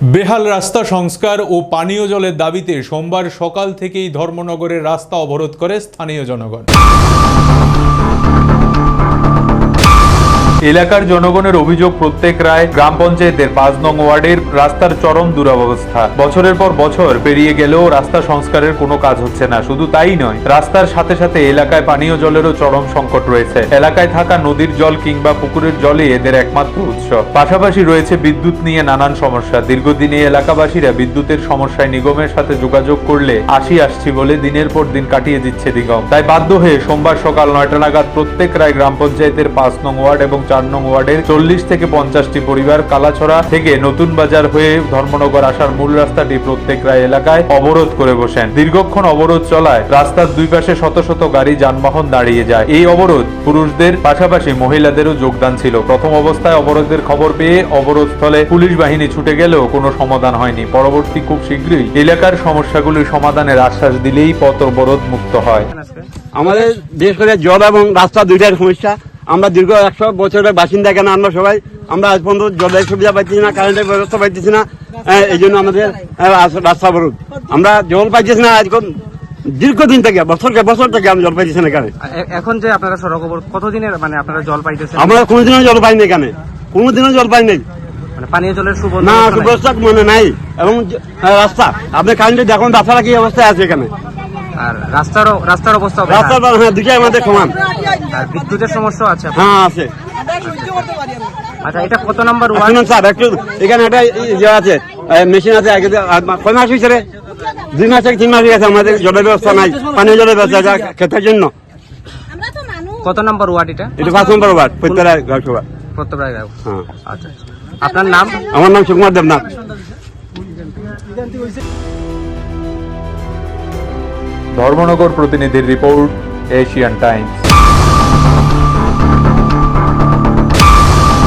বেহাল রাস্তা সংস্কার ও পানীয় জলের দাবিতে সোমবার সকাল থেকেই ধর্মনগরের রাস্তা অবরোধ করে স্থানীয় জনগণ। এলাকার জনগণের অভিযোগ, প্রত্যেক রায় গ্রাম পঞ্চায়েতের ৫ নং ওয়ার্ডের রাস্তার চরম দুরবস্থা। বছরের পর বছর পেরিয়ে গেলেও রাস্তা সংস্কারের কোনো কাজ হচ্ছে না। শুধু তাই নয়, রাস্তার সাথে সাথে এলাকায় পানীয় জলেরও চরম সংকট রয়েছে। এলাকায় থাকা নদীর জল কিংবা পুকুরের জলই এদের একমাত্র উৎস। পাশাপাশি রয়েছে বিদ্যুৎ নিয়ে নানান সমস্যা। দীর্ঘদিন এই এলাকাবাসীরা বিদ্যুতের সমস্যায় নিগমের সাথে যোগাযোগ করলে আসছি বলে দিনের পর দিন কাটিয়ে দিচ্ছে নিগম। তাই বাধ্য হয়ে সোমবার সকাল ৯টা নাগাদ প্রত্যেক রায় গ্রাম পঞ্চায়েতের ৫ নং ওয়ার্ড এবং ৪ নং ওয়ার্ডের ৪০ থেকে ৫০টি পরিবার কালাছড়া থেকে নতুন বাজার হয়ে ধর্মনগর আসার মূল রাস্তাটি প্রত্যেক রায় এলাকায় অবরোধ করে বসেন। দীর্ঘক্ষণ অবরোধ চলায় রাস্তার দুই পাশে শত শত গাড়ি যানবাহন দাঁড়িয়ে যায়। এই অবরোধ পুরুষদের পাশাপাশি মহিলাদেরও যোগদান ছিল। প্রথম অবস্থায় অবরোধের খবর পেয়ে অবরোধ স্থলে পুলিশ বাহিনী ছুটে গেলেও কোনো সমাধান হয়নি। পরবর্তী খুব শীঘ্রই এলাকার সমস্যাগুলি সমাধানের আশ্বাস দিলেই পথ অবরোধ মুক্ত হয়। আমাদের বিশেষ করে জল এবং রাস্তা দুইটার সমস্যা। আমরা দীর্ঘ 100 বছরের বাসিন্দা, কেন আমরা সবাই আমরা আজ পর্যন্ত জলের সুবিধা পাইতেছি না, কারেন্টের ব্যবস্থা পাইতেছি না। এই জন্য আমাদের রাস্তা অবরোধ। আমরা জল পাইতেছি না আজকাল দীর্ঘদিন থেকে, বছর থেকে আমরা জল পাইতেছি না। এখানে এখন যে আপনারা সড়ক অবরোধ, কতদিনের মানে আপনারা জল পাইতেছেন? আমরা কোনোদিনও জল পাইনি, এখানে কোনোদিনও জল পাই নাই। মানে পানীয় জলের না সুব্যবস্থা মানে নাই। এবং রাস্তা আপনি কারেন্টে দেখুন রাস্তাটা কি অবস্থায় আছে এখানে। আর রাস্তার অবস্থা, রাস্তার হ্যাঁ দুটাই আমাদের সমান। আর বিদ্যুতের সমস্যা আছে? হ্যাঁ আছে। আচ্ছা, এটা কত নম্বর ওয়ার্ড? স্যার একটু এখানে একটা ইয়ে আছে, মেশিন আছে। কয় মাস হয়েছে রে? 2 মাস থেকে 3 মাস হয়ে গেছে। আমাদের জলের ব্যবস্থা নাই, পানীয় জলের ব্যবস্থা খেতের জন্য। কত নম্বর ওয়ার্ড এটা? এটা ৫ নম্বর ওয়ার্ড, প্রত্যেকটা গাঁওসভা। হ্যাঁ। আচ্ছা, আপনার নাম? আমার নাম সুকুমার দেবনাথ। ধর্মনগর প্রতিনিধির রিপোর্ট, এশিয়ান টাইমস।